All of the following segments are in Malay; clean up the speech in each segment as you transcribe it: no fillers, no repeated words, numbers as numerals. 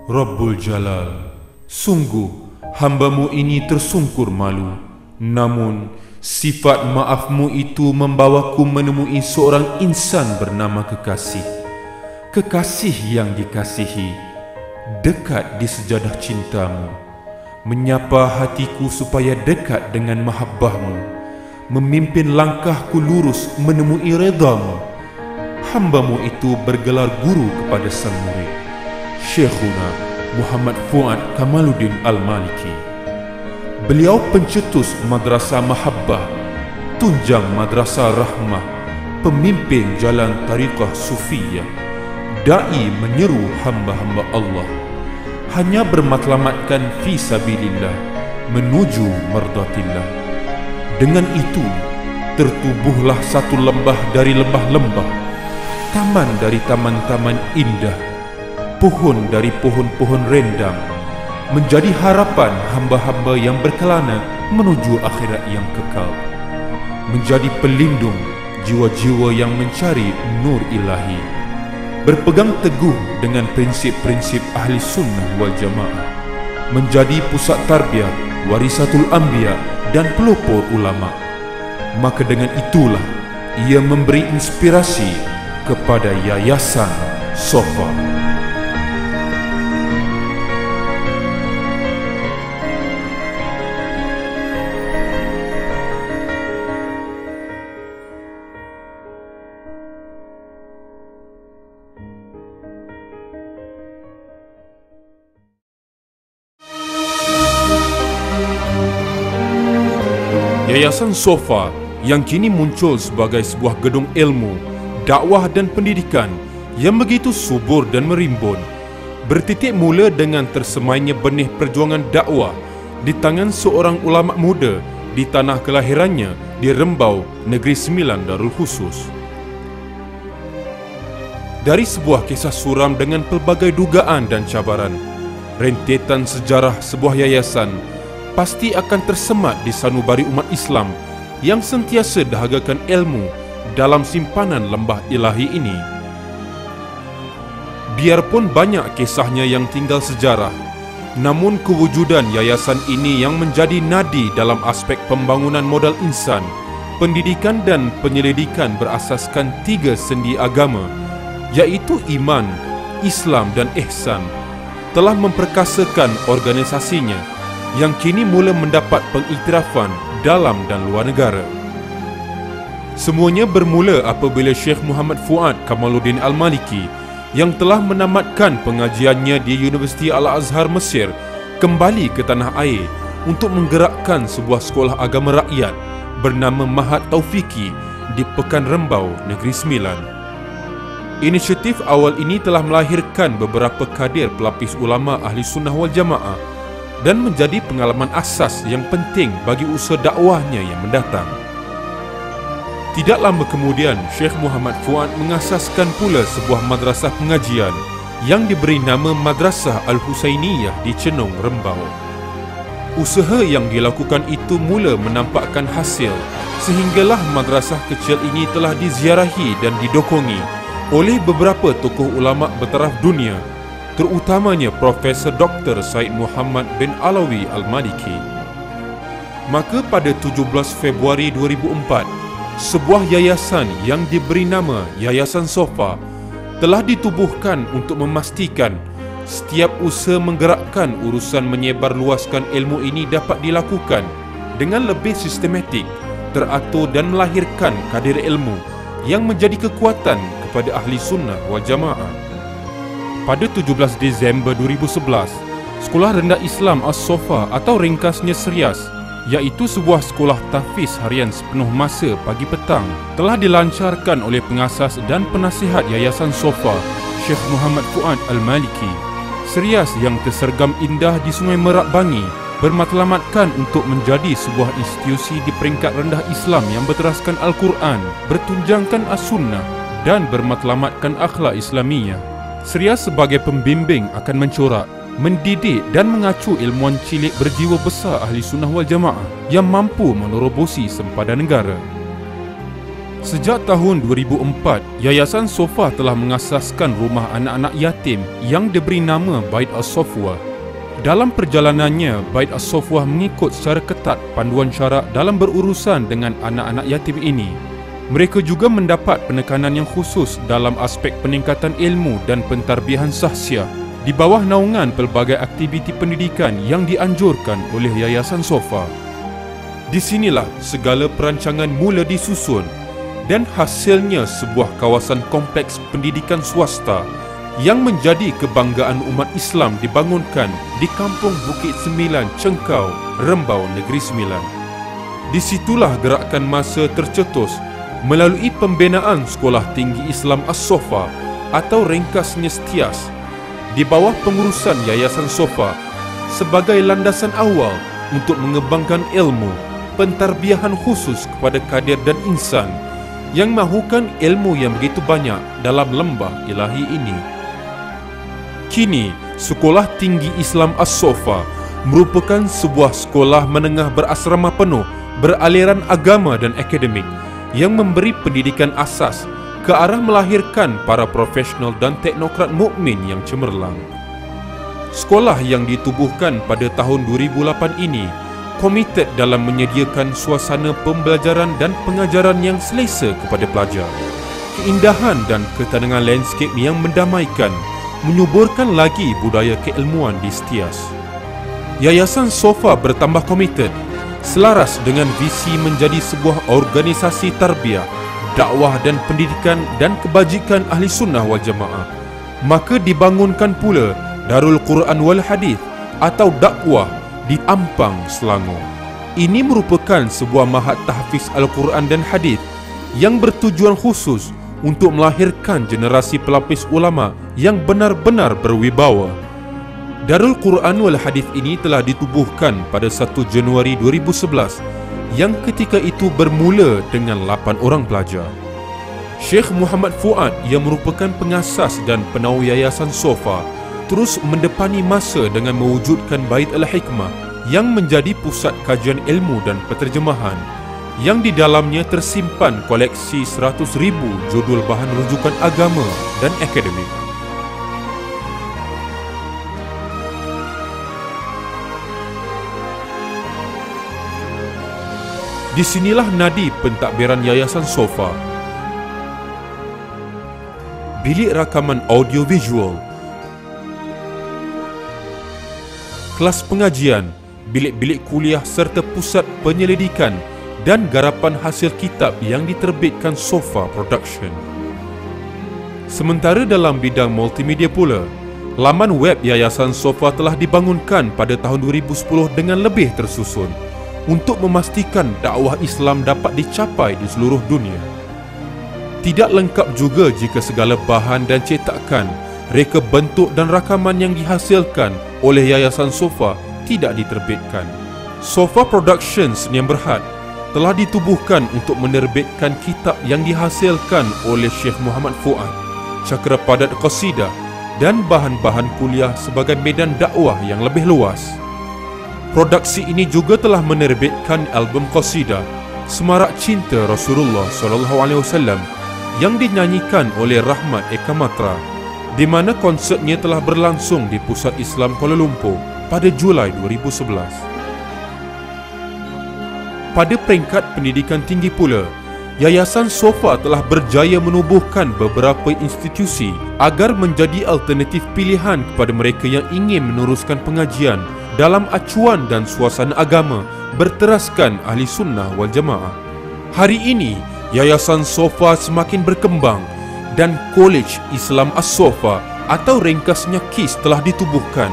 Rabbul Jalal, sungguh hamba-Mu ini tersungkur malu. Namun sifat maafmu itu membawaku menemui seorang insan bernama Kekasih. Kekasih yang dikasihi, dekat di sejadah cintamu, menyapa hatiku supaya dekat dengan mahabbahmu, memimpin langkahku lurus menemui redamu. Hamba-Mu itu bergelar guru kepada sang murid, Syekhuna Muhammad Fuad Kamaluddin Al-Maliki. Beliau pencetus Madrasah Mahabbah, tunjang Madrasah Rahmah, pemimpin jalan tariqah Sufiyah, dai menyeru hamba-hamba Allah hanya bermatlamatkan fi sabilillah menuju mardatillah. Dengan itu tertubuhlah satu lembah dari lembah-lembah, taman dari taman-taman indah, pohon dari pohon-pohon rendang, menjadi harapan hamba-hamba yang berkelana menuju akhirat yang kekal, menjadi pelindung jiwa-jiwa yang mencari nur ilahi, berpegang teguh dengan prinsip-prinsip ahli sunnah wal jamaah, menjadi pusat tarbiyah warisatul anbiya dan pelopor ulama. Maka dengan itulah ia memberi inspirasi kepada Yayasan Sofa. Yayasan Sofa yang kini muncul sebagai sebuah gedung ilmu, dakwah dan pendidikan yang begitu subur dan merimbun, bertitik mula dengan tersemainya benih perjuangan dakwah di tangan seorang ulama muda di tanah kelahirannya di Rembau, Negeri Sembilan Darul Khusus. Dari sebuah kisah suram dengan pelbagai dugaan dan cabaran, rentetan sejarah sebuah yayasan pasti akan tersemat di sanubari umat Islam yang sentiasa dahagakan ilmu dalam simpanan lembah ilahi ini. Biarpun banyak kisahnya yang tinggal sejarah, namun kewujudan yayasan ini yang menjadi nadi dalam aspek pembangunan modal insan, pendidikan dan penyelidikan berasaskan 3 sendi agama, iaitu iman, Islam dan ihsan, telah memperkasakan organisasinya yang kini mula mendapat pengiktirafan dalam dan luar negara. Semuanya bermula apabila Syekh Muhammad Fuad Kamaluddin Al-Maliki yang telah menamatkan pengajiannya di Universiti Al-Azhar Mesir kembali ke tanah air untuk menggerakkan sebuah sekolah agama rakyat bernama Mahat Taufiki di Pekan Rembau, Negeri Sembilan. Inisiatif awal ini telah melahirkan beberapa kadir pelapis ulama ahli sunnah wal jamaah dan menjadi pengalaman asas yang penting bagi usaha dakwahnya yang mendatang. Tidak lama kemudian, Syekh Muhammad Fuad mengasaskan pula sebuah madrasah pengajian yang diberi nama Madrasah Al-Husainiyah di Cenong, Rembau. Usaha yang dilakukan itu mula menampakkan hasil, sehinggalah madrasah kecil ini telah diziarahi dan didokongi oleh beberapa tokoh ulama bertaraf dunia, terutamanya Profesor Dr. Said Muhammad bin Alawi Al-Maliki. Maka pada 17 Februari 2004, sebuah yayasan yang diberi nama Yayasan Sofa telah ditubuhkan untuk memastikan setiap usaha menggerakkan urusan menyebarluaskan ilmu ini dapat dilakukan dengan lebih sistematik, teratur dan melahirkan kadir ilmu yang menjadi kekuatan kepada ahli sunnah wal jamaah. Pada 17 Disember 2011, Sekolah Rendah Islam As-Sofa atau ringkasnya SRIAS, iaitu sebuah sekolah tahfiz harian sepenuh masa pagi petang, telah dilancarkan oleh pengasas dan penasihat Yayasan Sofa, Syekh Muhammad Fuad Al-Maliki. SRIAS yang tersergam indah di Sungai Merak Bangi bermatlamatkan untuk menjadi sebuah institusi di peringkat rendah Islam yang berteraskan Al-Quran, bertunjangkan As-Sunnah dan bermatlamatkan akhlak Islamiyah. SRIAS sebagai pembimbing akan mencorak, mendidik dan mengacu ilmuwan cilik berjiwa besar ahli sunnah wal jamaah yang mampu menerobosi sempadan negara. Sejak tahun 2004, Yayasan Sofa telah mengasaskan rumah anak-anak yatim yang diberi nama Bait As-Sofwa. Dalam perjalanannya, Bait As-Sofwa mengikut secara ketat panduan syarak dalam berurusan dengan anak-anak yatim ini. Mereka juga mendapat penekanan yang khusus dalam aspek peningkatan ilmu dan pentarbiahan sahsiah di bawah naungan pelbagai aktiviti pendidikan yang dianjurkan oleh Yayasan Sofa. Di sinilah segala perancangan mula disusun dan hasilnya sebuah kawasan kompleks pendidikan swasta yang menjadi kebanggaan umat Islam dibangunkan di Kampung Bukit Sembilan, Cengkau, Rembau, Negeri Sembilan. Di situlah gerakan masa tercetus melalui pembinaan Sekolah Tinggi Islam As-Sofa atau ringkasnya STIAS di bawah pengurusan Yayasan Sofa sebagai landasan awal untuk mengembangkan ilmu, pentarbiahan khusus kepada kadir dan insan yang mahukan ilmu yang begitu banyak dalam lembah ilahi ini. Kini, Sekolah Tinggi Islam As-Sofa merupakan sebuah sekolah menengah berasrama penuh beraliran agama dan akademik yang memberi pendidikan asas ke arah melahirkan para profesional dan teknokrat mukmin yang cemerlang. Sekolah yang ditubuhkan pada tahun 2008 ini komited dalam menyediakan suasana pembelajaran dan pengajaran yang selesa kepada pelajar. Keindahan dan ketenangan landscape yang mendamaikan menyuburkan lagi budaya keilmuan di STIAS. Yayasan Sofa bertambah komited selaras dengan visi menjadi sebuah organisasi tarbiyah, dakwah dan pendidikan dan kebajikan ahli sunnah wal jamaah. Maka dibangunkan pula Darul Quran wal Hadith atau dakwah di Ampang, Selangor. Ini merupakan sebuah mahat tahfiz Al-Quran dan Hadith yang bertujuan khusus untuk melahirkan generasi pelapis ulama yang benar-benar berwibawa. Darul Quran wal Hadith ini telah ditubuhkan pada 1 Januari 2011 yang ketika itu bermula dengan 8 orang pelajar. Syekh Muhammad Fuad yang merupakan pengasas dan penaung Yayasan Sofa terus mendepani masa dengan mewujudkan Bait Al-Hikmah yang menjadi pusat kajian ilmu dan penterjemahan yang di dalamnya tersimpan koleksi 100,000 judul bahan rujukan agama dan akademik. Di sinilah nadi pentadbiran Yayasan Sofa. Bilik rakaman audio-visual, kelas pengajian, bilik-bilik kuliah serta pusat penyelidikan dan garapan hasil kitab yang diterbitkan Sofa Production. Sementara dalam bidang multimedia pula, laman web Yayasan Sofa telah dibangunkan pada tahun 2010 dengan lebih tersusun untuk memastikan dakwah Islam dapat dicapai di seluruh dunia. Tidak lengkap juga jika segala bahan dan cetakan, reka bentuk dan rakaman yang dihasilkan oleh Yayasan Sofa tidak diterbitkan. Sofa Production Sdn Bhd telah ditubuhkan untuk menerbitkan kitab yang dihasilkan oleh Syekh Muhammad Fuad, Cakra Padat Qasidah dan bahan-bahan kuliah sebagai medan dakwah yang lebih luas. Produksi ini juga telah menerbitkan album qasidah Semarak Cinta Rasulullah SAW yang dinyanyikan oleh Rahmat Eka Matra, di mana konsertnya telah berlangsung di Pusat Islam Kuala Lumpur pada Julai 2011. Pada peringkat pendidikan tinggi pula, Yayasan Sofa telah berjaya menubuhkan beberapa institusi agar menjadi alternatif pilihan kepada mereka yang ingin meneruskan pengajian dalam acuan dan suasana agama berteraskan ahli sunnah wal jamaah. Hari ini, Yayasan Sofa semakin berkembang dan Kolej Islam As-Sofa atau ringkasnya KIS telah ditubuhkan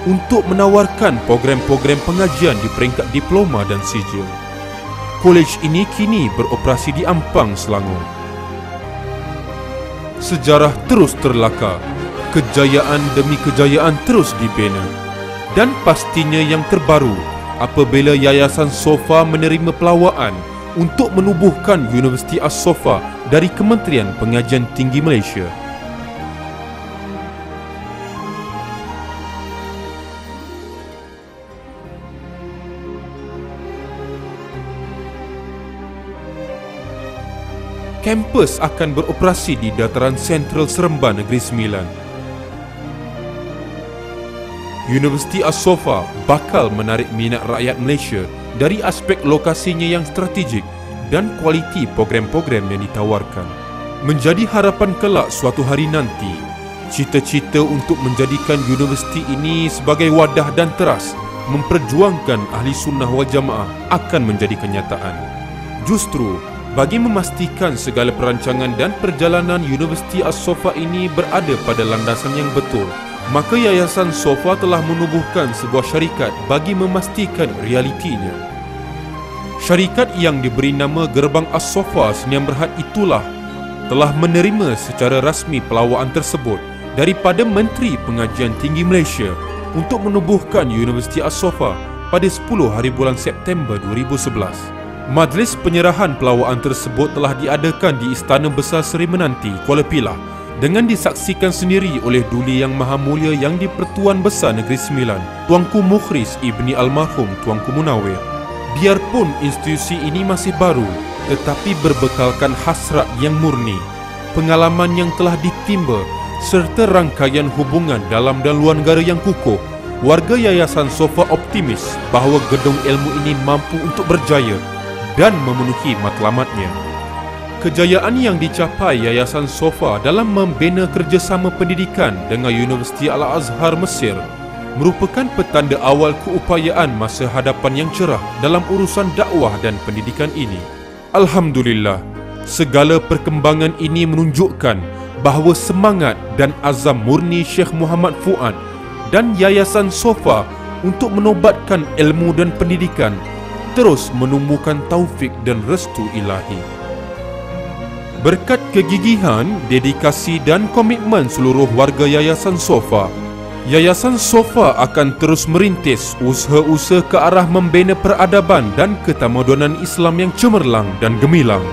untuk menawarkan program-program pengajian di peringkat diploma dan sijil. Kolej ini kini beroperasi di Ampang, Selangor. Sejarah terus terlakar, kejayaan demi kejayaan terus dibina. Dan pastinya yang terbaru apabila Yayasan Sofa menerima pelawaan untuk menubuhkan Universiti As-Sofa dari Kementerian Pengajian Tinggi Malaysia. kampus akan beroperasi di dataran sentral Seremban Negeri Sembilan. Universiti As-Sofa bakal menarik minat rakyat Malaysia dari aspek lokasinya yang strategik dan kualiti program-program yang ditawarkan. Menjadi harapan kelak suatu hari nanti, cita-cita untuk menjadikan universiti ini sebagai wadah dan teras memperjuangkan ahli sunnah wal jamaah akan menjadi kenyataan. Justru, bagi memastikan segala perancangan dan perjalanan Universiti As-Sofa ini berada pada landasan yang betul, maka Yayasan Sofa telah menubuhkan sebuah syarikat bagi memastikan realitinya. Syarikat yang diberi nama Gerbang As-Sofa Sdn Bhd itulah telah menerima secara rasmi pelawaan tersebut daripada Menteri Pengajian Tinggi Malaysia untuk menubuhkan Universiti As-Sofa pada 10 hari bulan September 2011. Majlis penyerahan pelawaan tersebut telah diadakan di Istana Besar Seri Menanti, Kuala Pilah dengan disaksikan sendiri oleh Duli Yang Maha Mulia Yang di-Pertuan Besar Negeri Sembilan, Tuanku Mukhris Ibni Almarhum Tuanku Munawir. Biarpun institusi ini masih baru, tetapi berbekalkan hasrat yang murni, pengalaman yang telah ditimba serta rangkaian hubungan dalam dan luar negara yang kukuh, warga Yayasan Sofa optimis bahawa gedung ilmu ini mampu untuk berjaya dan memenuhi matlamatnya. Kejayaan yang dicapai Yayasan Sofa dalam membina kerjasama pendidikan dengan Universiti Al-Azhar Mesir merupakan petanda awal keupayaan masa hadapan yang cerah dalam urusan dakwah dan pendidikan ini. Alhamdulillah, segala perkembangan ini menunjukkan bahawa semangat dan azam murni Syekh Muhammad Fuad dan Yayasan Sofa untuk menobatkan ilmu dan pendidikan terus menumbuhkan taufik dan restu ilahi. Berkat kegigihan, dedikasi dan komitmen seluruh warga Yayasan Sofa, Yayasan Sofa akan terus merintis usaha-usaha ke arah membina peradaban dan ketamadunan Islam yang cemerlang dan gemilang.